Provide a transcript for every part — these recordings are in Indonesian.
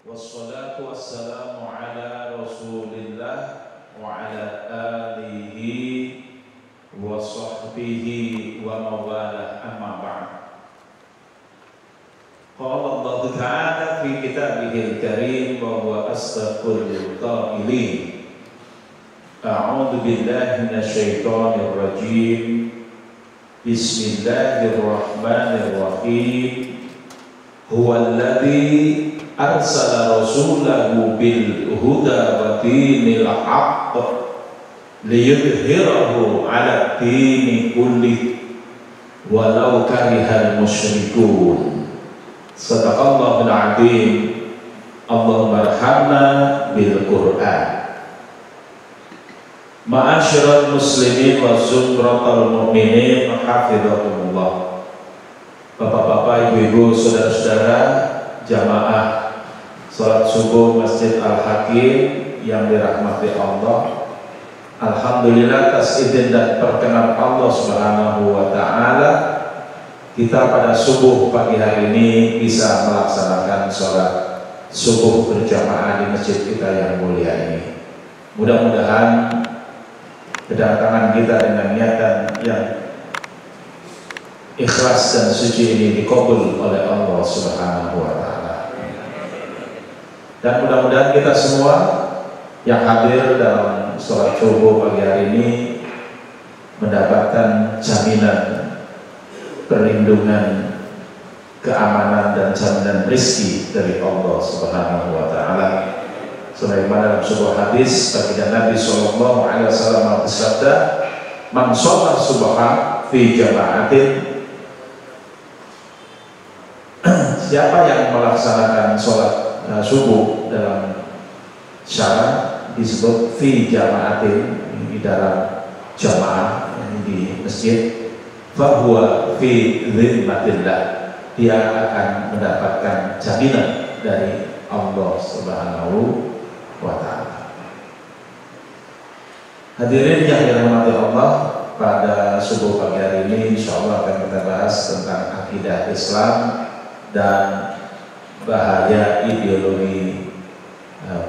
Wassalatu wassalamu ala Rasulillah wa ala alihi wa sahbihi wa mawalah, amma ba'd. Qala Allah Ta'ala fi kitabihil karim wa huwa asdaqul qailin. A'udzu billahi minasyaitonir rajim. Bismillahirrahmanirrahim. Huwallazi arsala rasulahu bil huda wa dinil haqq liyudhhirahu 'ala dini kulli walau karihal musyrikun. Sadaqallahul 'azim. Allahumma arhamna bil Qur'an. Ma'asyiral muslimin wa zumratal mu'minin, hafizakumullah. Bapak-bapak, ibu-ibu, saudara-saudara jamaah salat subuh Masjid Al-Hakim yang dirahmati Allah. Alhamdulillah atas izin dan perkenan Allah Subhanahu wa taala, kita pada subuh pagi hari ini bisa melaksanakan salat subuh berjamaah di masjid kita yang mulia ini. Mudah-mudahan kedatangan kita dengan niatan yang ikhlas dan suci ini dikabul oleh Allah Subhanahu wa taala. Dan mudah-mudahan kita semua yang hadir dalam salat subuh pagi hari ini mendapatkan jaminan perlindungan, keamanan dan jaminan rezeki dari Allah Subhanahu wa taala. Sebagaimana dalam sebuah hadis baginda Nabi sallallahu alaihi wasallam bersabda, "Man shalla subha fi jama'atin." Siapa yang melaksanakan sholat subuh dalam syarat disebut fi jama'atin, di dalam jamaah di masjid, fahuwa fi dhimmatillah, dia akan mendapatkan jaminan dari Allah Subhanahu wa ta'ala. Hadirin yang dirahmati Allah, pada subuh pagi hari ini insyaallah akan kita bahas tentang akidah Islam dan bahaya ideologi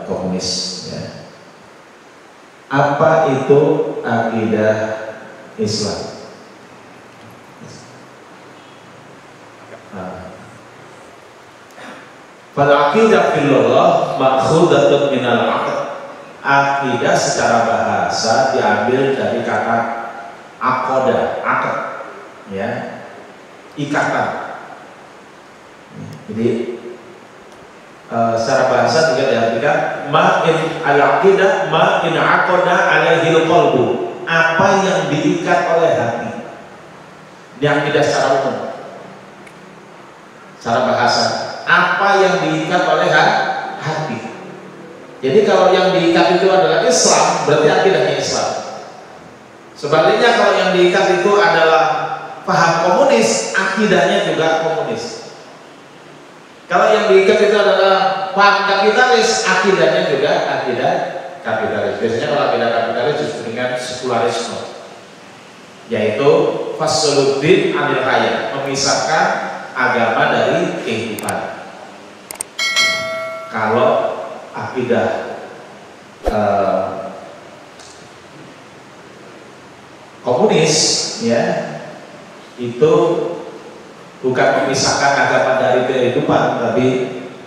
komunis, ya. Apa itu akidah Islam? Fal aqidah fillallah ma'khudatun minal aqd. Akidah secara bahasa diambil dari kata aqoda, aqd, ya, ikatan. Jadi secara bahasa juga diartikan ma'in al-aqidah ma'in aqoda alaihil qalbu, apa yang diikat oleh hati. Ini akidah secara umum, secara bahasa, apa yang diikat oleh hati. Jadi kalau yang diikat itu adalah Islam, berarti akidahnya Islam. Sebaliknya kalau yang diikat itu adalah paham komunis, akidahnya juga komunis. Kalau yang diikat itu adalah paham kapitalis, akidahnya juga akidah kapitalis. Biasanya kalau akidah kapitalis disebut dengan sekularisme, yaitu fasluddin anil hayat, memisahkan agama dari kehidupan. Kalau akidah komunis, ya, itu bukan memisahkan agama dari kehidupan, tapi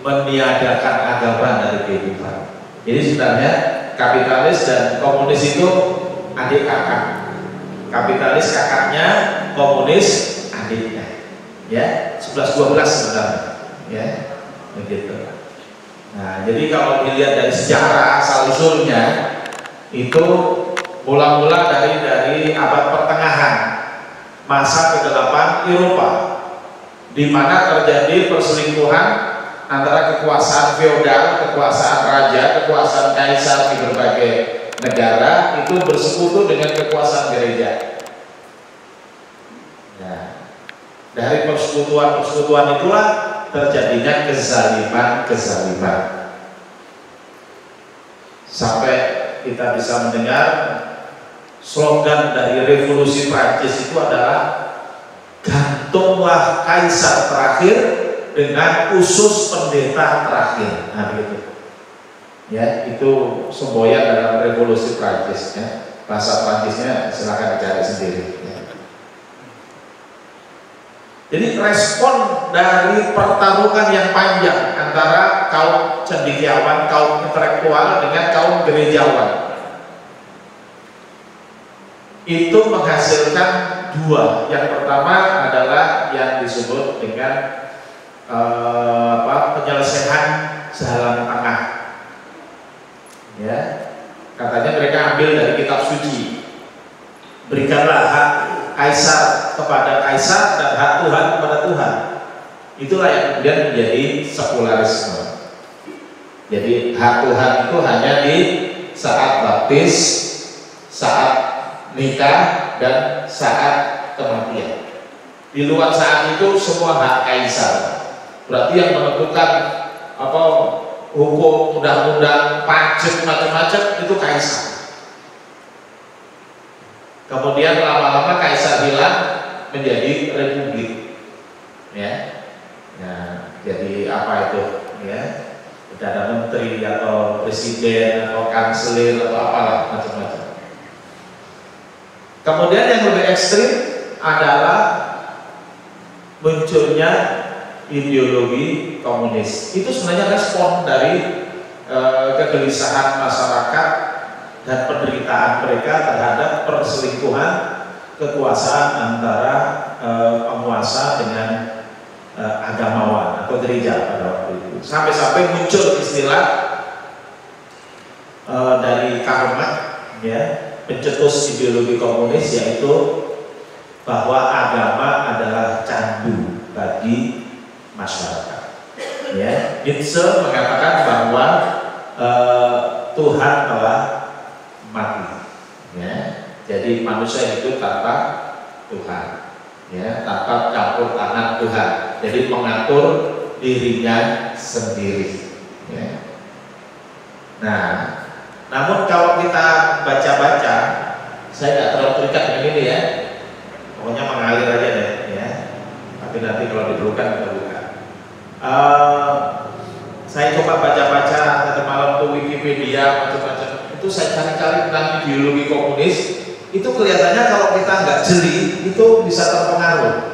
meniadakan agama dari kehidupan. Jadi sebenarnya kapitalis dan komunis itu adik kakak. Kapitalis kakaknya, komunis adiknya, ya, 11-12 sebenarnya, ya, begitu. Nah, jadi kalau dilihat dari sejarah asal usulnya itu mula-mula dari abad pertengahan, masa ke-8 Eropa, di mana terjadi perselingkuhan antara kekuasaan feodal, kekuasaan raja, kekuasaan kaisar di berbagai negara itu bersekutu dengan kekuasaan gereja. Nah, dari persekutuan itulah terjadinya kezaliman. Sampai kita bisa mendengar slogan dari revolusi Prancis itu adalah gantunglah kaisar terakhir, dengan usus pendeta terakhir. Nah begitu. Ya, itu semboyan dalam revolusi Prancis ya. Bahasa Prancisnya silakan dicari sendiri ya. Jadi respon dari pertarungan yang panjang antara kaum cendekiawan, kaum intelektual dengan kaum gerejawan itu menghasilkan dua. Yang pertama adalah yang disebut dengan penyelesaian jalan tengah. Ya, katanya mereka ambil dari kitab suci. Berikanlah hak Kaisar kepada Kaisar dan hak Tuhan kepada Tuhan. Itulah yang kemudian menjadi sekularisme. Jadi hak Tuhan itu hanya di saat baptis, saat nikah, dan saat kematian. Di luar saat itu semua hak Kaisar. Berarti yang menentukan hukum, undang-undang, pajak, macam-macam itu Kaisar. Kemudian lama-lama Kaisar hilang menjadi republik, ya. Nah, jadi apa itu? Ya, tidak ada menteri atau presiden atau kanselir atau apalah macam-macam. Kemudian yang lebih ekstrim adalah munculnya ideologi komunis. Itu sebenarnya respon dari kegelisahan masyarakat dan penderitaan mereka terhadap perselingkuhan kekuasaan antara penguasa dengan agamawan atau gereja pada waktu itu. Sampai-sampai muncul istilah dari Karl Marx, ya, pencetus ideologi komunis, yaitu bahwa agama adalah candu bagi masyarakat. Ya, Nietzsche mengatakan bahwa Tuhan telah mati. Ya, jadi manusia itu tanpa Tuhan, ya, tanpa campur tangan Tuhan. Jadi mengatur dirinya sendiri. Ya. Nah, namun kalau kita baca-baca, saya nggak terlalu terikat dengan ini ya. Pokoknya mengalir aja deh, ya. Tapi nanti kalau diperlukan kita buka. Saya coba baca-baca tadi malam tuh Wikipedia macam-macam. Itu saya cari-cari tentang ideologi komunis. Itu kelihatannya kalau kita nggak jeli itu bisa terpengaruh.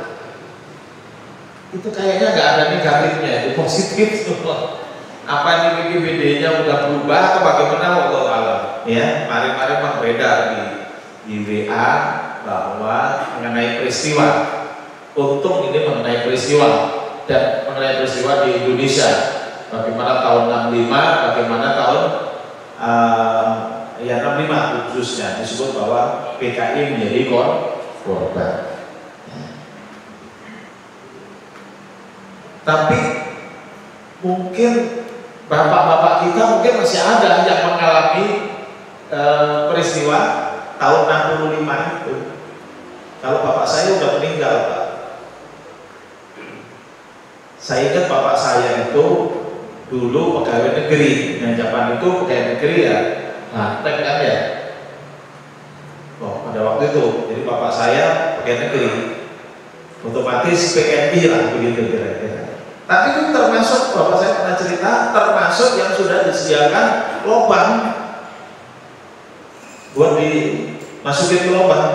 Itu kayaknya nggak ada negatifnya, itu positif semua. Apa ini Wikipedia-nya udah berubah atau bagaimana? Allah alam. Ya, mari-mari beredar di WA bahwa mengenai peristiwa. Untung ini mengenai peristiwa dan mengenai peristiwa di Indonesia. Bagaimana tahun 65, bagaimana tahun 65 khususnya disebut bahwa PKI menjadi korban. Tapi mungkin bapak-bapak kita mungkin masih ada yang mengalami peristiwa tahun 65 itu. Kalau bapak saya udah meninggal, Pak. Saya ingat bapak saya itu dulu pegawai negeri. Nah, zaman itu pegawai negeri ya, praktek kan ya. Oh, pada waktu itu, jadi bapak saya pegawai negeri, otomatis PNI lah begitu kira-kira. Tapi itu termasuk, bapak saya pernah cerita, termasuk yang sudah disediakan lubang buat dimasukin ke lubang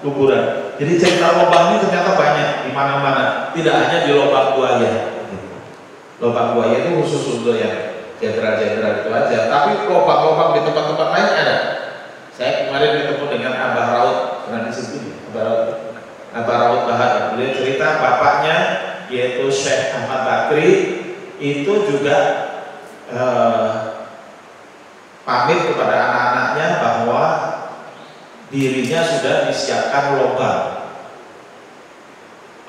kuburan. Jadi cerita lubang ini ternyata banyak di mana-mana, tidak hanya di lubang buaya. Lubang buaya itu khusus untuk yang jenderal-jenderal itu aja, tapi lubang-lubang di tempat-tempat lain ada. Saya kemarin ketemu dengan Abah Raud, pernah disebut Abah Raud Bahar. Beliau cerita bapaknya yaitu Syekh Ahmad Bakri itu juga pamit kepada anak-anaknya bahwa dirinya sudah disiapkan lubang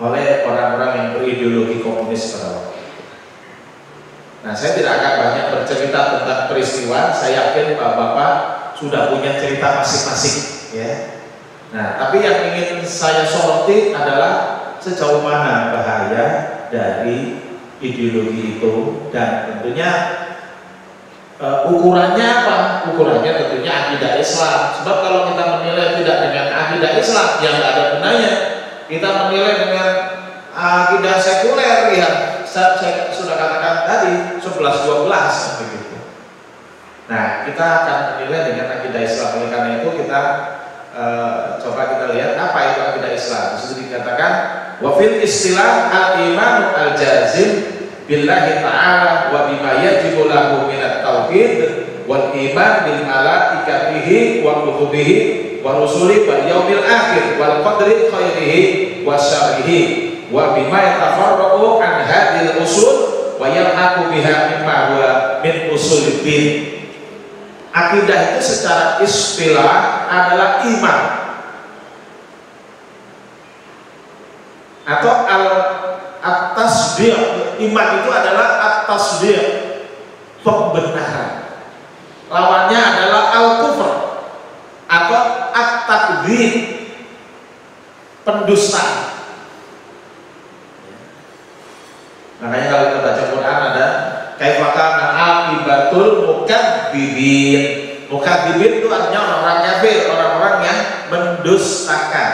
oleh orang-orang yang berideologi komunis pada waktu. Nah, saya tidak akan banyak bercerita tentang peristiwa. Saya yakin Bapak sudah punya cerita masing-masing, ya. Nah, tapi yang ingin saya soroti adalah sejauh mana bahaya dari ideologi itu, dan tentunya ukurannya apa? Ukurannya tentunya akidah Islam. Sebab kalau kita menilai tidak dengan akidah Islam, yang tidak ada gunanya. Kita menilai dengan akidah sekuler, ya saya sudah katakan tadi 11-12 begitu. Nah, kita akan menilai dengan akidah Islam. Oleh karena itu kita coba kita lihat apa itu akidah Islam. Di situ dikatakan wa fil istilah al-iman al-jazim billahi ta'ala wa bima yajibu lahu minat tauhid wal iman bil malaikatihi wa kutubihi wa rusuli wal yaumil akhir wal qadri khairihi wa syarrihi wa bima yatafarraqu an hadhil usul wa yalhaqu biha mimma huwa min usuluddin. Akidah itu secara istilah adalah iman atau at-tasdiq. Iman itu adalah at-tasdiq, pembenaran. Lawannya adalah al-kufr atau at-takdzib, pendusta. Makanya kalau kita baca Quran ada kaifa kana aqibatul mukadzibin. Mukadzibin itu artinya orang-orang kafir, orang-orang yang mendustakan.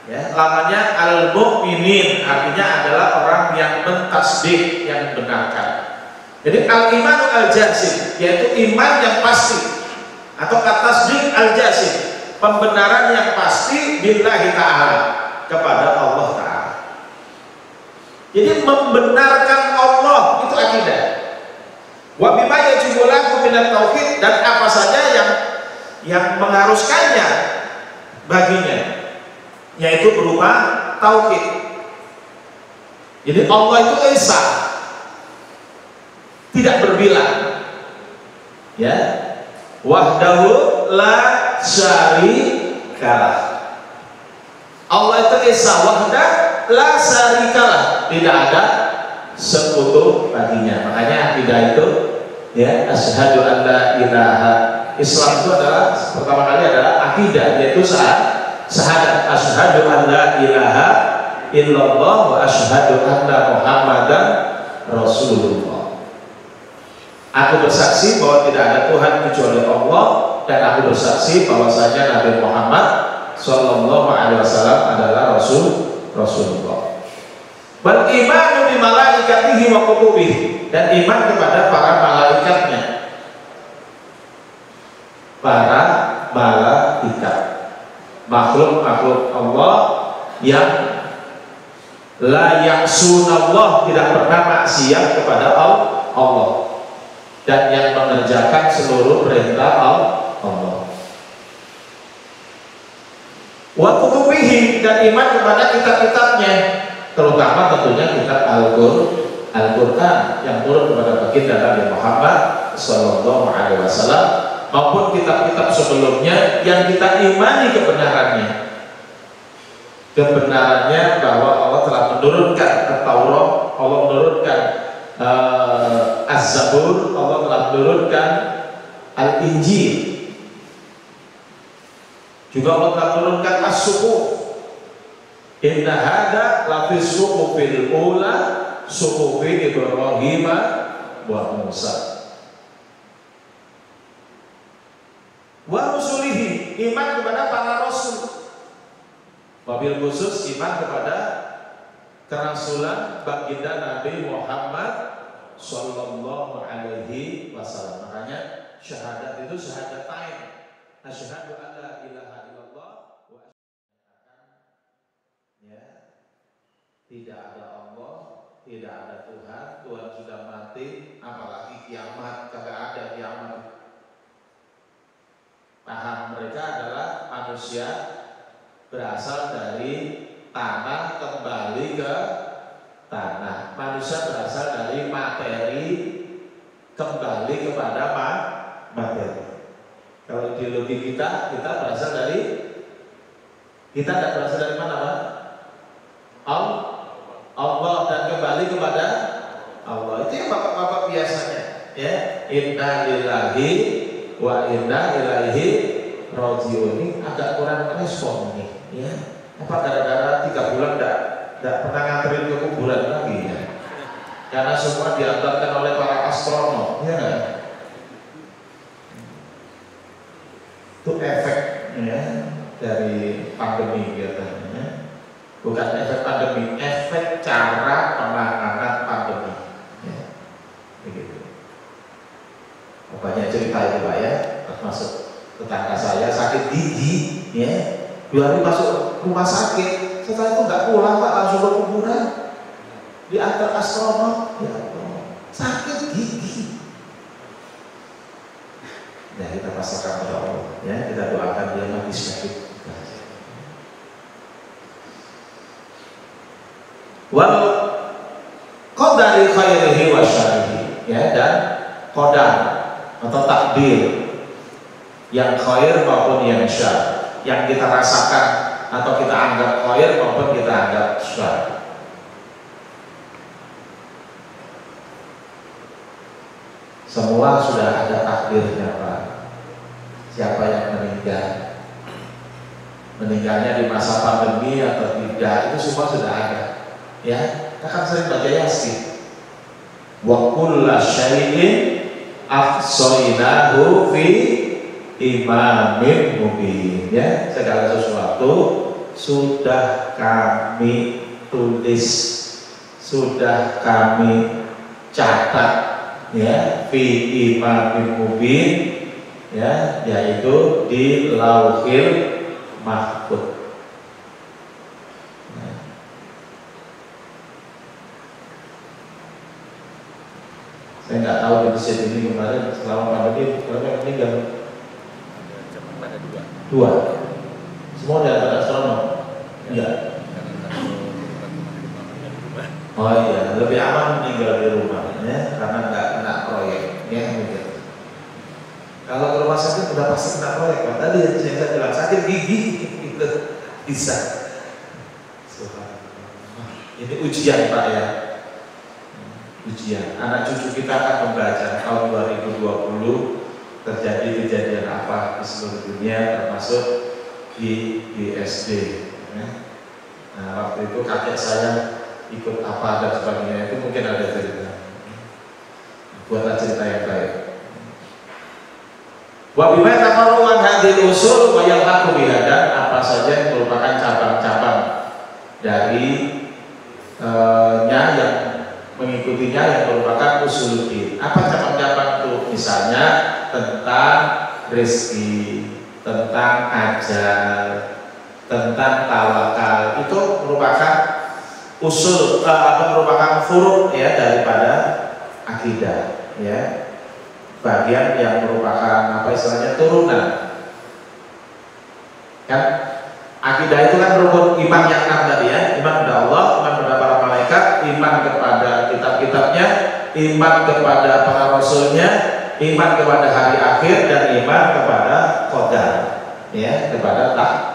Ya, lamanya al-mu'minin artinya adalah orang yang mentasdik, yang membenarkan. Jadi al-imanu al-jazim yaitu iman yang pasti atau at-tasdik al-jazim, pembenaran yang pasti billahi ta'ala, kepada Allah Ta'ala. Jadi membenarkan Allah itu akidah. Wa bima yajibu lahu minat tauhid, dan apa saja yang mengharuskannya baginya, yaitu berupa tauhid. Jadi Allah itu esa, tidak berbilang, ya, wahdahu la syarikalah. Allah itu esa, wahdah la syarikalah, tidak ada sekutu baginya. Makanya akidah itu, ya, asyhadu an la ilaha. Islam itu adalah pertama kali adalah akidah, yaitu syahadat, asyhadu an la ilaha illallah wa asyhadu anna muhammadan rasulullah. Aku bersaksi bahwa tidak ada Tuhan kecuali Allah, dan aku bersaksi bahwasanya Nabi Muhammad sallallahu alaihi wasallam adalah Rasulullah. Wal imanu bi malaikatihi wa kutubihi, dan iman kepada para malaikatnya. Para malaikat, makhluk-makhluk Allah yang la ya'sunallah, tidak pernah maksiat kepada Allah, dan yang mengerjakan seluruh perintah Allah. Wa kutubihi, dan iman kepada kitab-kitabnya, terutama tentunya kitab Al-Quran yang turun kepada baginda Nabi Muhammad sallallahu alaihi wasallam, maupun kitab-kitab sebelumnya yang kita imani kebenarannya bahwa Allah telah menurunkan Taurat, Allah menurunkan Az-Zabur, Allah telah menurunkan Al-Injil, juga Allah telah menurunkan As-Suhuf. Inna hadza lafi suhufil ula suhufi Ibrahim wa Musa. Wa rusulihi, iman kepada para rasul, wabil khusus iman kepada kerasulan baginda Nabi Muhammad sallallahu alaihi wasallam. Makanya syahadat itu syahadatain, asyhadu an la ilaha illallah wa ya, tidak ada Allah, tidak ada Tuhan, Tuhan sudah mati, apalagi kiamat, kagak ada kiamat. Paham mereka adalah manusia berasal dari tanah kembali ke tanah. Manusia berasal dari materi kembali kepada materi. Kalau ideologi kita berasal dari, kita tidak berasal dari mana, Pak? Allah, dan kembali kepada Allah. Itu yang bapak-bapak biasanya, ya. Inna lillahi wa inna ilaihi rajiun. Ini agak kurang respon nih, ya. Apa gara-gara 3 bulan tidak pernah nganterin ke kuburan lagi, ya? Karena semua diantarkan oleh para astronom, ya kan? Itu efek, ya, dari pandemi katanya. Bukan efek pandemi, efek cara penanganan pandemi. banyak cerita itu Pak ya, termasuk tetangga saya sakit gigi, ya 2 hari masuk rumah sakit, setelah itu nggak pulang Pak, langsung ke kuburan, diantar astronot, ya Allah, sakit gigi. Ya kita pasrahkan kepada Allah, ya kita doakan dia mati syahid. Wal qadari khairihi wa syarrihi, ya, dan qadar atau takdir yang khair maupun yang syar, yang kita rasakan atau kita anggap khair maupun kita anggap syar. Semua sudah ada takdirnya Pak. Siapa yang meninggal, meninggalnya di masa pandemi atau tidak, itu semua sudah ada. Ya, kita kan sering baca Yasin. Wa kulla syai'in ahsaynahu fi imamin mubin. Ya, segala sesuatu sudah kami tulis, sudah kami catat, ya, fi imamin mubin, ya, yaitu di Lauhil Mahfuz. Saya nggak tahu di masjid ini kemarin selama pandemi berapa yang meninggal? Ada 2. Semua dari astronom? Enggak. Oh iya, lebih aman meninggal di rumah, ya, karena nggak kena proyek, ya mungkin. Kalau ke rumah sakit udah pasti kena proyek, Pak. Tadi yang saya bilang sakit gigi itu bisa. Ini ujian Pak ya. Ujian. Anak cucu kita akan membaca tahun 2020 terjadi kejadian apa di seluruh dunia, termasuk di SD. Ya. Nah, waktu itu kakek saya ikut apa dan sebagainya, itu mungkin ada cerita. Buatlah cerita yang baik. Wa bima tafarru'an hadhil usul wa yalhaqu biha, dan apa saja yang merupakan cabang-cabang dari yang mengikutinya yang merupakan usuluddin. Apa cabang-cabang itu? Misalnya tentang rezeki, tentang ajal, tentang tawakal, itu merupakan usul merupakan furu' ya daripada akidah, ya, bagian yang merupakan apa istilahnya turunan. Kan akidah itu kan rukun iman yang 6 tadi ya, iman kepada Allah, iman kepada para malaikat, iman kepada kitab-kitabnya, iman kepada para rasulnya, iman kepada hari akhir, dan iman kepada qadar, ya, kepada takdir.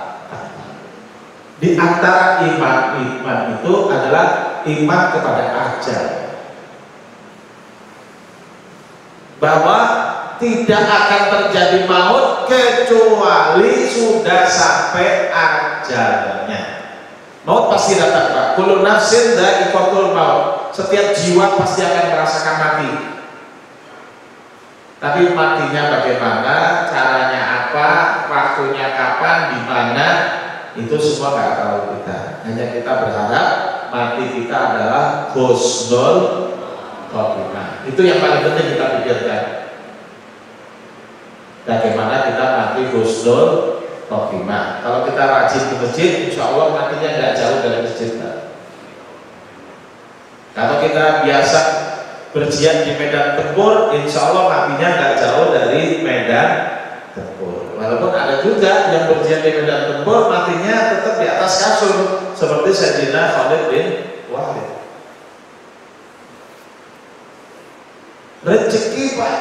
Di antara iman itu adalah iman kepada ajal, bahwa tidak akan terjadi maut kecuali sudah sampai ajalnya. Maut pasti datang Pak. Kullu nafsin dha'iqatul maut. Setiap jiwa pasti akan merasakan mati. Tapi matinya bagaimana, caranya apa, waktunya kapan, di mana, itu semua nggak tahu kita. Hanya kita berharap mati kita adalah husnul khotimah. Itu yang paling penting kita pikirkan. Bagaimana kita mati husnul khotimah. Kalau kita rajin ke masjid, insya Allah matinya nggak jauh dari masjid. Kalau kita biasa berjihad di medan tempur, insya Allah matinya nggak jauh dari medan tempur. Walaupun ada juga yang berjihad di medan tempur, matinya tetap di atas kasur, seperti Sayyidina Khalid bin Walid. Rezeki Pak,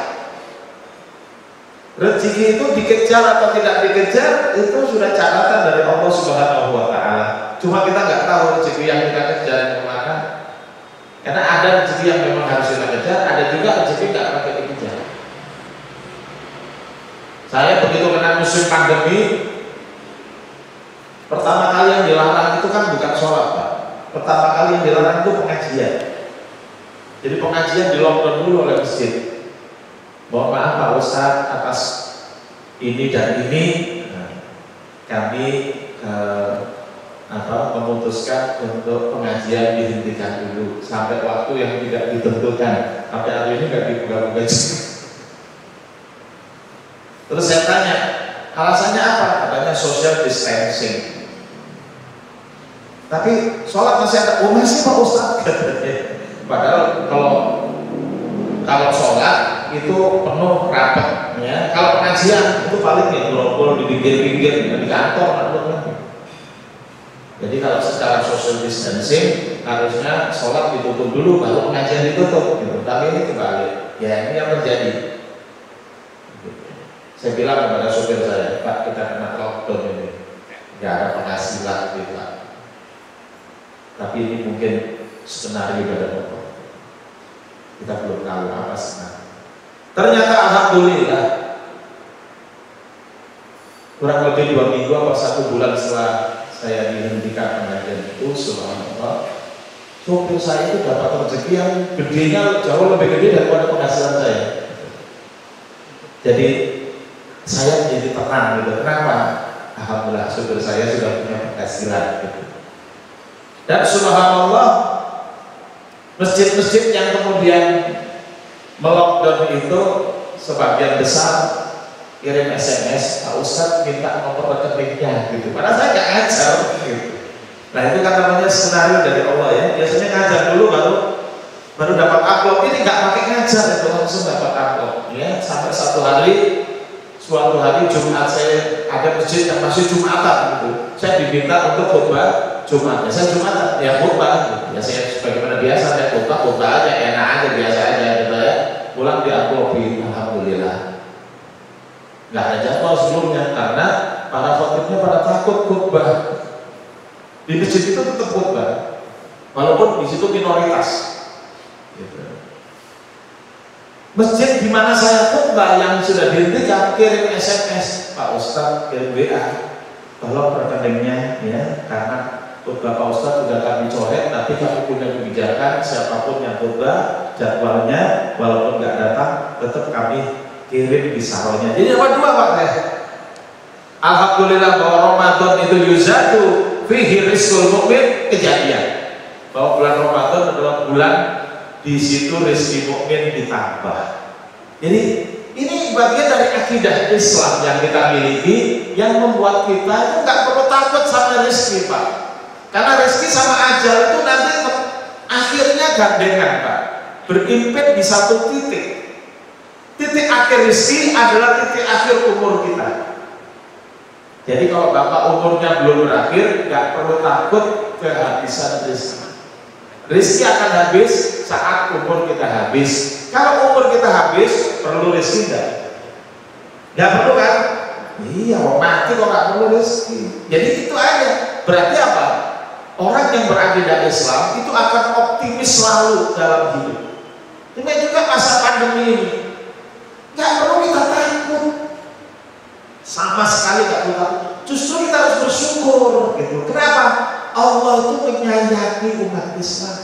rezeki itu dikejar atau tidak dikejar itu sudah catatan dari Allah Subhanahu wa Ta'ala. Cuma kita nggak tahu rezeki yang kita kejar kemana. Karena ada rezeki yang memang harus kita kejar, ada juga rezeki nggak pakai dikejar. Saya begitu kena musim pandemi, pertama kali yang dilarang itu kan bukan sholat Pak. Pertama kali yang dilarang itu pengajian. Jadi pengajian di lockdown dulu oleh masjid. Mohon maaf Pak Ustadz atas ini dan ini, kami memutuskan untuk pengajian dihentikan dulu sampai waktu yang tidak ditentukan. Sampai hari ini nggak dibuka-buka. Terus saya tanya, alasannya apa? Katanya social distancing. Tapi sholat masih ada, oh masih Pak Ustadz. Padahal kalau sholat itu penuh rapat, ya. Kalau pengajian itu paling ya ngobrol di pinggir-pinggir di kantor. Jadi kalau secara social distancing harusnya sholat ditutup dulu baru pengajian ditutup gitu. Tapi ini kebalik, ya ini yang terjadi. Saya bilang kepada supir saya, Pak, kita kena lockdown ini, nggak ada penghasilan gitu Pak. Tapi ini mungkin skenario dari Allah. Kita belum tahu apa sebenarnya. Ternyata alhamdulillah kurang lebih 2 minggu atau 1 bulan setelah saya dihentikan pengajian itu, subhanallah, supir saya itu dapat rezeki yang gedenya jauh lebih gede daripada penghasilan saya. Jadi saya menjadi tenang gitu. Kenapa? Alhamdulillah supir saya sudah punya penghasilan gitu. Dan subhanallah, masjid-masjid yang kemudian melockdown itu sebagian besar kirim SMS, Pak Ustadz minta nomor rekeningnya gitu. Padahal saya nggak ngajar gitu. Nah itu kan namanya skenario dari Allah ya. Biasanya ngajar dulu baru dapat upload. Ini nggak pakai ngajar itu langsung dapat upload. Ya sampai suatu hari Jumat saya ada masjid yang masih Jumatan gitu. Saya diminta untuk khutbah Jumat. Ya saya Jumatan ya khutbah. Gitu. Ya saya sebagaimana biasa saya khutbah aja, enak aja, biasa aja gitu ya. Pulang di uploadin, alhamdulillah. Nggak ada jadwal sebelumnya karena para khotibnya pada takut khutbah di masjid itu tetap khutbah walaupun di situ minoritas gitu. Masjid di mana saya khutbah yang sudah dihentikan kirim SMS, Pak Ustadz kirim WA tolong rekeningnya ya, karena khutbah Pak Ustadz sudah kami coret, tapi kami punya kebijakan siapapun yang khutbah jadwalnya walaupun nggak datang tetap kami kirim bisaronya. Jadi apa dua Pak? Alhamdulillah bahwa Ramadan itu yuzatu fihi rizqul mukmin, kejadian bahwa bulan Ramadan adalah bulan di situ rezeki mukmin ditambah. Jadi ini bagian dari akidah Islam yang kita miliki yang membuat kita itu nggak perlu takut sama rezeki Pak. Karena rezeki sama ajal itu nanti akhirnya gandengan Pak, berimpit di satu titik. Titik akhir rezeki adalah titik akhir umur kita. Jadi kalau Bapak umurnya belum berakhir, nggak perlu takut kehabisan rezeki. Rezeki akan habis saat umur kita habis. Kalau umur kita habis, perlu rezeki enggak? Nggak perlu kan? Iya, mau mati kok nggak perlu rezeki. Jadi itu aja. Berarti apa? Orang yang berakidah Islam itu akan optimis selalu dalam hidup. Demikian juga masa pandemi ini. Nggak perlu kita takut, sama sekali nggak perlu takut. Justru kita harus bersyukur gitu. Kenapa? Allah itu menyayangi umat Islam.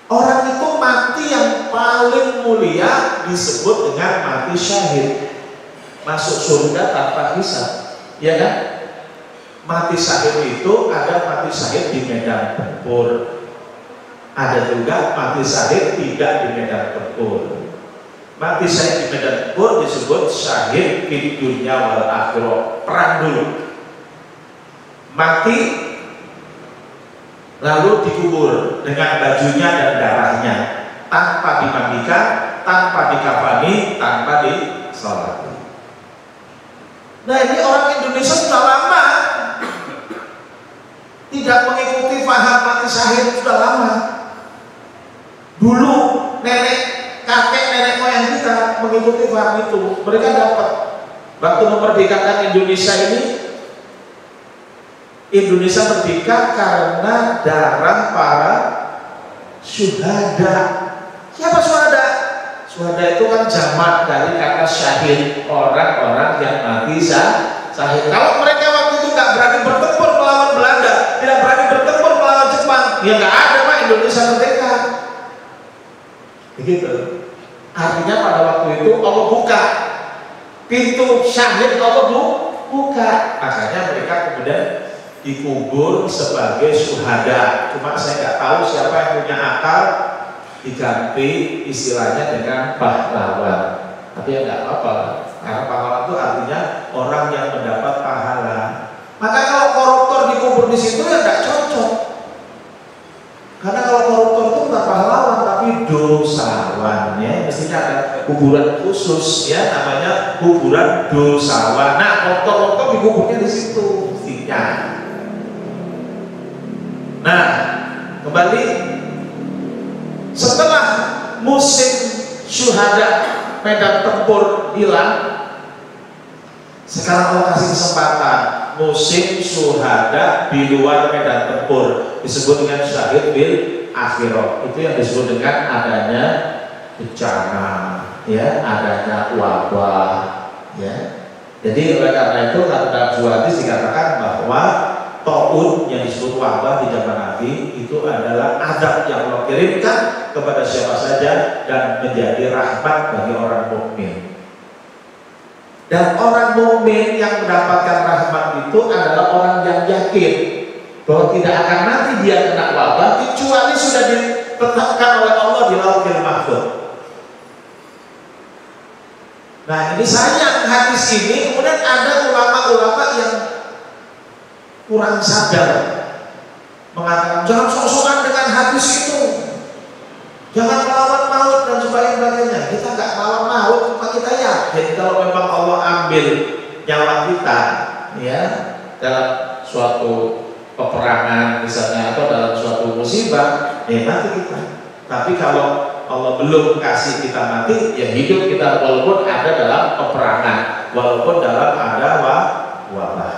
Orang itu mati yang paling mulia disebut dengan mati syahid, masuk surga tanpa hisab, ya kan? Mati syahid itu ada mati syahid di medan tempur. Ada juga mati syahid tidak di medan tempur. Mati syahid di medan tempur disebut syahid di dunia wal akhirah, perang dulu. Mati lalu dikubur dengan bajunya dan darahnya, tanpa dimandikan, tanpa dikafani, tanpa disolati. Nah ini orang Indonesia sudah lama tidak mengikuti paham mati syahid, sudah lama. Dulu kakek nenek moyang kita mengikuti paham itu. Mereka dapat waktu memerdekakan Indonesia ini. Indonesia merdeka karena darah para syuhada. Siapa syuhada? Syuhada itu kan jamak dari kata syahid, orang-orang yang mati syahid. Kalau mereka waktu itu nggak berani bertempur melawan Belanda, tidak berani bertempur melawan Jepang, ya nggak ada Pak Indonesia merdeka. Begitu. Artinya pada waktu itu Allah buka pintu syahid, Allah buka. Makanya mereka kemudian dikubur sebagai syuhada. Cuma saya nggak tahu siapa yang punya akal diganti istilahnya dengan pahlawan. Tapi ya nggak apa-apa, karena pahala itu artinya orang yang mendapat pahala. Maka kalau koruptor dikubur di situ ya nggak cocok. Karena kalau koruptor itu bukan pahlawan tapi dosawan, ya. Mestinya ada kuburan khusus, ya, namanya kuburan dosawan. Nah, koruptor dikuburnya di situ mestinya. Nah, kembali setelah musim syuhada medan tempur hilang, sekarang Allah kasih kesempatan musim syuhada di luar medan tempur, disebut dengan syahid bil akhirah. Itu yang disebut dengan adanya bencana, ya, adanya wabah, ya. Jadi oleh karena itu dalam sebuah hadis dikatakan bahwa taun yang disebut wabah di zaman Nabi itu adalah azab yang Allah kirimkan kepada siapa saja dan menjadi rahmat bagi orang mukmin. Dan orang mukmin yang mendapatkan rahmat itu adalah orang yang yakin bahwa tidak akan nanti dia kena wabah kecuali sudah ditetapkan oleh Allah di Lauhul Mahfuz. Nah, ini sayang hadis ini kemudian ada ulama-ulama yang kurang sadar mengatakan jangan sok-sokan dengan hadis itu, jangan melawan maut dan sebagainya. Kita nggak melawan maut, cuma kita yakin kalau memang Allah ambil nyawa kita, ya, dalam suatu peperangan misalnya atau dalam suatu musibah, ya mati kita. Tapi kalau Allah belum kasih kita mati, ya hidup kita walaupun ada dalam peperangan, walaupun dalam ada wabah.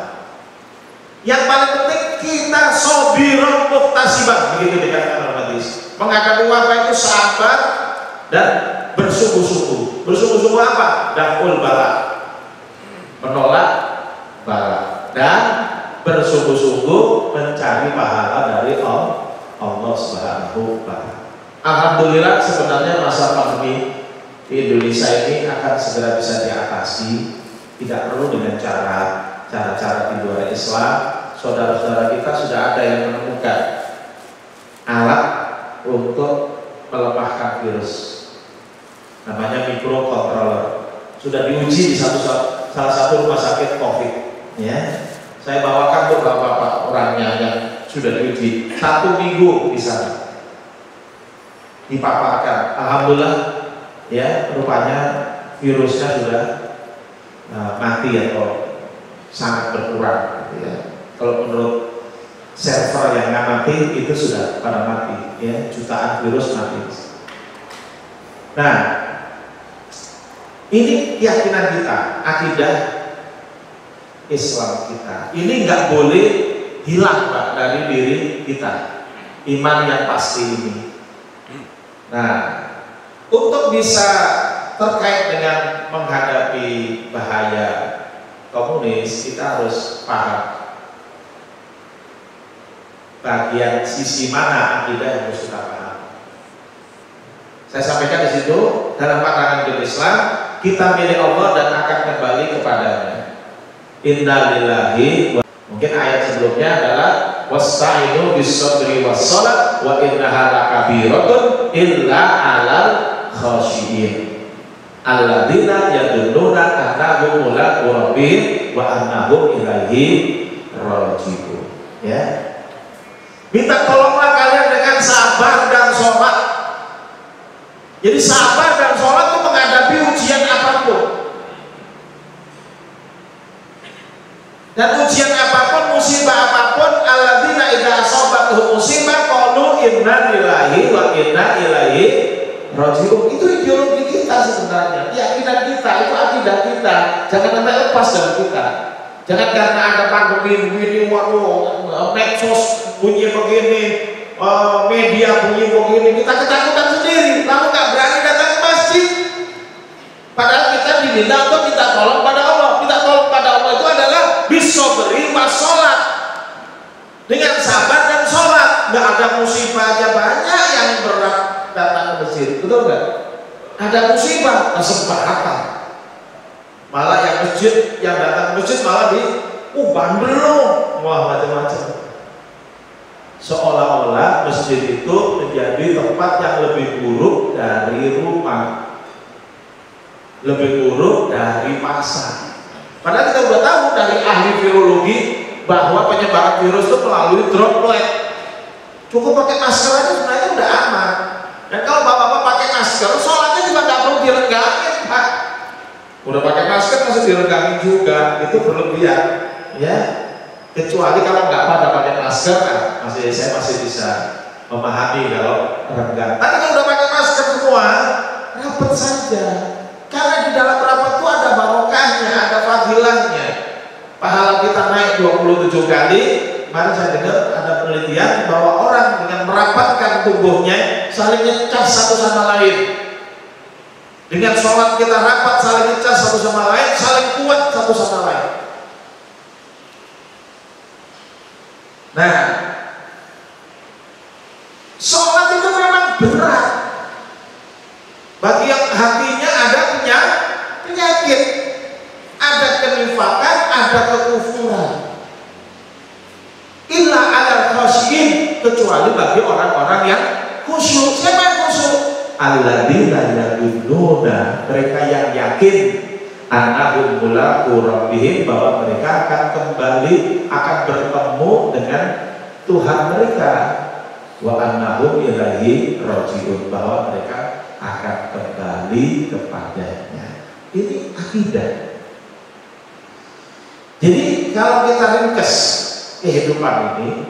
Yang paling penting kita sobirun muhtasibah, begitu dikatakan oleh hadis. Menghadapi wabah itu sabar dan bersungguh-sungguh. Bersungguh-sungguh apa? Daful bala, menolak bala, dan bersungguh-sungguh mencari pahala dari Allah Subhanahu wa Ta'ala. Alhamdulillah sebenarnya masa pandemi di Indonesia ini akan segera bisa diatasi. Tidak perlu dengan cara-cara di luar Islam. Saudara-saudara kita sudah ada yang menemukan alat untuk melemahkan virus, namanya microcontroller. Sudah diuji di salah satu rumah sakit COVID, ya. Saya bawakan beberapa orangnya yang sudah diuji 1 minggu di sana, dipaparkan. Alhamdulillah, ya, rupanya virusnya sudah mati atau sangat berkurang, gitu ya. Kalau menurut server yang ngamati itu sudah pada mati, ya, jutaan virus mati. Nah, ini keyakinan kita, akidah Islam kita. Ini nggak boleh hilang, Pak, dari diri kita. Iman yang pasti ini. Nah, untuk bisa terkait dengan menghadapi bahaya komunis, kita harus paham bagian sisi mana akidah yang harus kita paham. Saya sampaikan di situ, dalam pandangan hidup Islam, kita milik Allah dan akan kembali kepadanya. Inna lillahi. Mungkin ayat sebelumnya adalah wasta'inu bis-sabri was-shalah wa innaha lakabiratun illa 'alal khashiyin alladzina yadunnuna annahum mulaqu rabbihim wa annahum ilaihi raji'un. Ya. Minta tolonglah kalian dengan sabar dan sholat. Jadi sabar dan sholat itu menghadapi ujian apapun. Dan ujian apapun, musibah apapun, alladzina idza asabatuhum musibah qalu inna lillahi wa inna ilaihi raji'un. Itu ideologi kita sebenarnya, keyakinan kita, itu akidah kita. Jangan sampai lepas dari kita. Jangan karena ada pandemi begini, waduh, medsos bunyi begini, media bunyi begini, kita ketakutan sendiri, lalu nggak berani datang ke masjid. Padahal kita diminta untuk minta tolong pada Allah. Minta tolong pada Allah itu adalah bisobri was sholat, dengan sabar dan sholat. Nggak ada musibah aja banyak yang berat datang ke masjid, betul nggak? Ada musibah, kesempatan. Malah yang masjid, yang datang ke masjid malah bandel, wah macam-macam. Seolah-olah masjid itu menjadi tempat yang lebih buruk dari rumah. lebih buruk dari masa. Padahal kita udah tahu dari ahli virologi bahwa penyebaran virus itu melalui droplet. Cukup pakai masker aja sebenarnya udah aman. Dan kalau bapak-bapak pakai masker, sholatnya juga nggak perlu diregangin, Pak. Udah pakai masker masih diregangin juga, itu berlebihan, ya. Kecuali kalau nggak pada pakai masker, saya masih bisa memahami kalau renggang. Tapi kalau udah pakai masker semua, rapat saja. Karena di dalam rapat itu ada barokahnya, ada fadilahnya. Pahala kita naik 27 kali. Kemarin saya dengar ada penelitian bahwa orang dengan merapatkan tubuhnya saling ngecas satu sama lain. Dengan sholat kita rapat saling ngecas satu sama lain, saling kuat satu sama lain. Nah, sholat itu memang berat. Bagi yang hatinya ada penyakit, ada kenifakan, ada kekufuran. Illa ala khasyin, kecuali bagi orang-orang yang khusyuk. Siapa yang khusyuk? Alladzina yadunnuna, mereka yang yakin annahum mulaqu rabbihim, bahwa mereka akan kembali, akan bertemu dengan Tuhan mereka. Wa annahum ilaihi rajiun, bahwa mereka akan kembali kepadanya. Ini akidah. Jadi kalau kita ringkas kehidupan ini,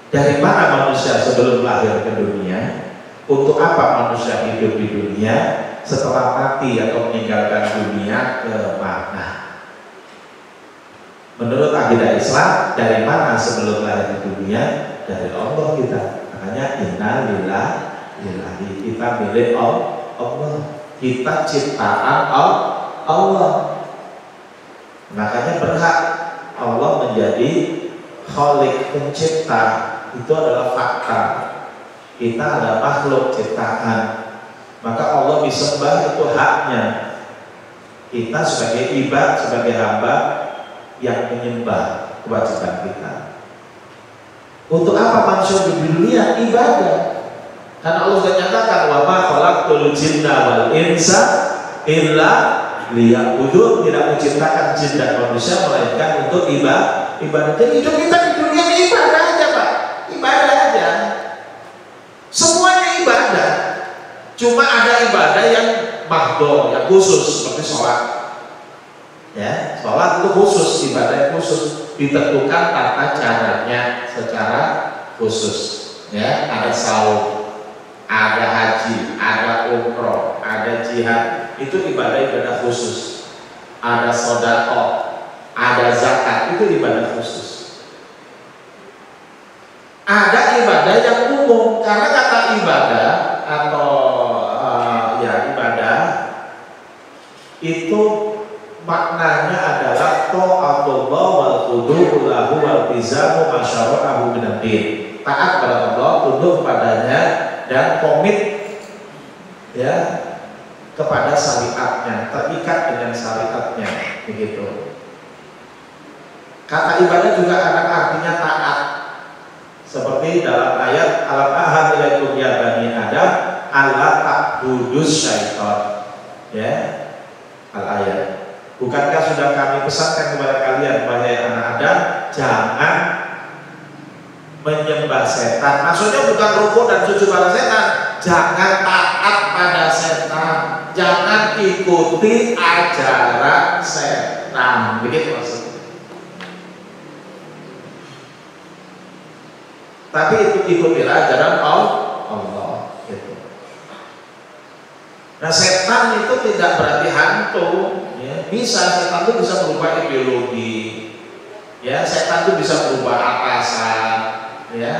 dari mana manusia sebelum lahir ke dunia, untuk apa manusia hidup di dunia, setelah mati atau meninggalkan dunia ke mana? Menurut akidah Islam, dari mana sebelum lahir di dunia? Dari Allah kita. Makanya inna lillahi, kita milik Allah, kita ciptaan Allah. Makanya berhak Allah menjadi Khalik, pencipta. Itu adalah fakta. Kita adalah makhluk ciptaan, maka Allah disembah, itu haknya. Kita sebagai ibad, sebagai hamba yang menyembah, kewajiban kita. Untuk apa manusia di dunia? Ibadah. Karena Allah sudah nyatakan, wa ma khalaqtul jinna wal insa illa liya'budun, tidak menciptakan jin dan manusia melainkan untuk ibadah. Jadi hidup kita di dunia ini ibadah aja, Pak. Ibadah aja. Semuanya ibadah. Cuma ada ibadah yang mahdo, yang khusus, seperti sholat. Ya, sholat itu khusus, ibadah yang khusus, ditentukan tata caranya secara khusus. Ya, ada saum, ada haji, ada umroh, ada jihad, itu ibadah khusus. Ada sedekah, ada zakat, itu ibadah khusus. Ada ibadah yang umum, karena kata ibadah atau ibadah itu maknanya adalah ta'atullah wal khudu'u lahu wal tizamu masyara'ahu minad-din. Taat kepada Allah, tunduk kepadanya, dan komit ya kepada syariatnya, terikat dengan syariatnya, begitu. Kata ibadah juga ada artinya taat. Seperti dalam ayat alam ahad ilaikum ya bani Adam alla ta'budus syaitan. Ya, al-ayat. Bukankah sudah kami pesankan kepada kalian, wahai anak Adam, jangan menyembah setan. Maksudnya bukan rukuk dan sujud pada setan. Jangan taat pada setan. Jangan ikuti ajaran setan. Begitu maksudnya. Tapi itu ikutilah ajaran Allah. Gitu. Nah, setan itu tidak berarti hantu. Ya. Bisa, setan itu bisa berubah ideologi. Ya, setan itu bisa berubah atasan. Ya,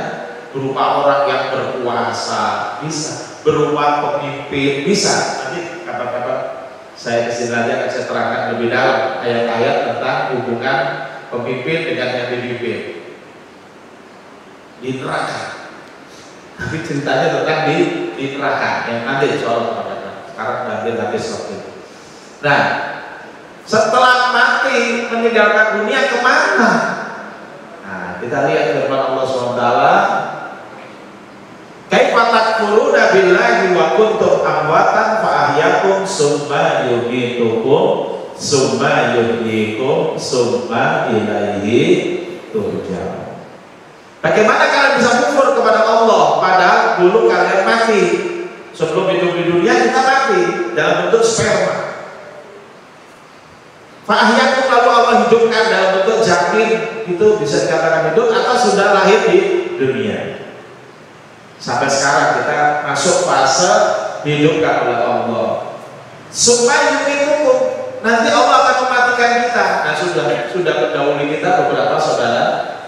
berupa orang yang berkuasa, bisa berupa pemimpin, bisa. Nanti kapan-kapan saya kesini lagi akan saya terangkan lebih dalam ayat-ayat tentang hubungan pemimpin dengan yang dipimpin di neraka. Tapi ceritanya tentang di neraka yang nanti soal sekarang nanti seperti itu. Nah, setelah mati meninggalkan dunia kemana? Nah, kita lihat firman Allah SWT. Kaifa takfuruna billahi wa kuntum amwatan fa ahyakum summa yumitukum summa yuhyikum summa ilaihi turja'un. Bagaimana kalian bisa kufur kepada Allah padahal dulu kalian mati? Sebelum hidup di dunia kita mati dalam bentuk sperma. Fa'ahyakum lalu Allah hidupkan dalam bentuk janin, itu bisa dikatakan hidup atau sudah lahir di dunia. Sampai sekarang kita masuk fase hidupkan oleh Allah. Supaya yumitukum, nanti Allah akan mematikan kita. Nah sudah mendahului kita beberapa saudara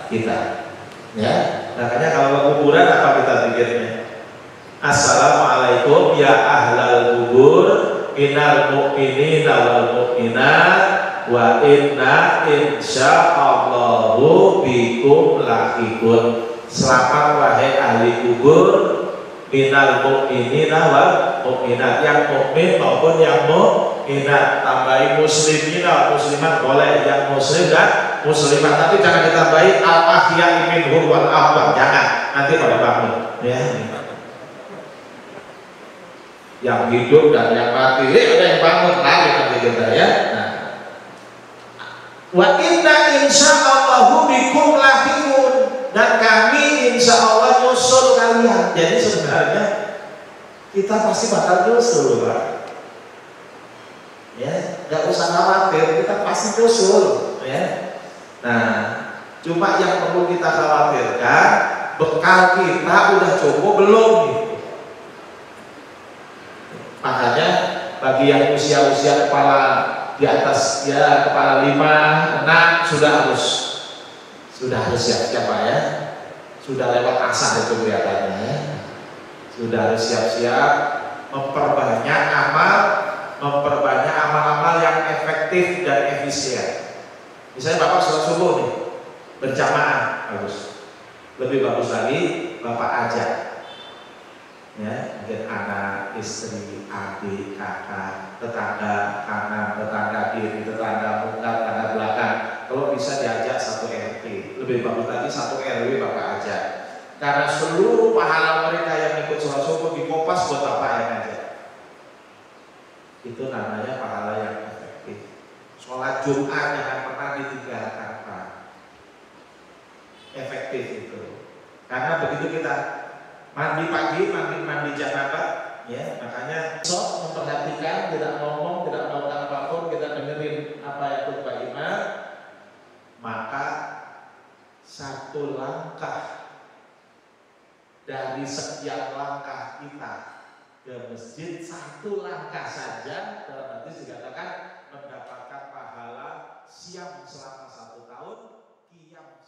kita. Ya, makanya kalau kuburan apa kita pikirnya? Assalamualaikum ya ahlal kubur, minal mu'minina wal mu'minat, wa inna insyaallahu bikum lahiqun. Selamat wahai ahli kubur, minal mu'minina wal mu'minat, yang mukmin maupun yang mu'minat. Tambahin muslimina muslimat boleh, yang muslim dan muslimat, tapi jangan ditambahin al-ahya'i minhum wal amwat, jangan, nanti pada bangun ya. Yang hidup dan yang mati, ada yang bangun lagi nanti kita ya. Nah, wa inna insyaallahu bikum lahiqun, dan kami insya Allah nyusul kalian. Jadi sebenarnya kita pasti bakal nyusul, Pak. Ya, nggak usah khawatir, kita pasti nyusul. Ya. Nah, cuma yang perlu kita khawatirkan, bekal kita udah cukup belum nih. Makanya bagi yang usia-usia kepala di atas ya kepala 5, 6 sudah harus siap-siap Pak ya. Sudah lewat asar itu kelihatannya ya. Sudah harus siap-siap memperbanyak amal-amal yang efektif dan efisien. Misalnya Bapak sholat subuh nih berjamaah, bagus. Lebih bagus lagi Bapak ajak ya, mungkin anak, istri, adik, kakak, tetangga kanan, tetangga kiri, tetangga muka, tetangga belakang. Kalau bisa diajak satu RT, lebih bagus lagi satu RW Bapak ajak. Karena seluruh pahala mereka yang ikut sholat subuh dikopas buat Bapak yang ajak. Itu namanya pahala yang efektif. Sholat Jumat jangan pernah ditinggalkan Pak. Efektif itu. Karena begitu kita mandi pagi, mandi janabah, ya makanya sok memperhatikan, tidak ngomong, tidak melakukan apapun, kita dengerin apa yang khutbah imam, maka satu langkah dari sekian langkah kita ke masjid, satu langkah saja dalam hadis dikatakan mendapatkan pahala siam selama 1 tahun, qiyam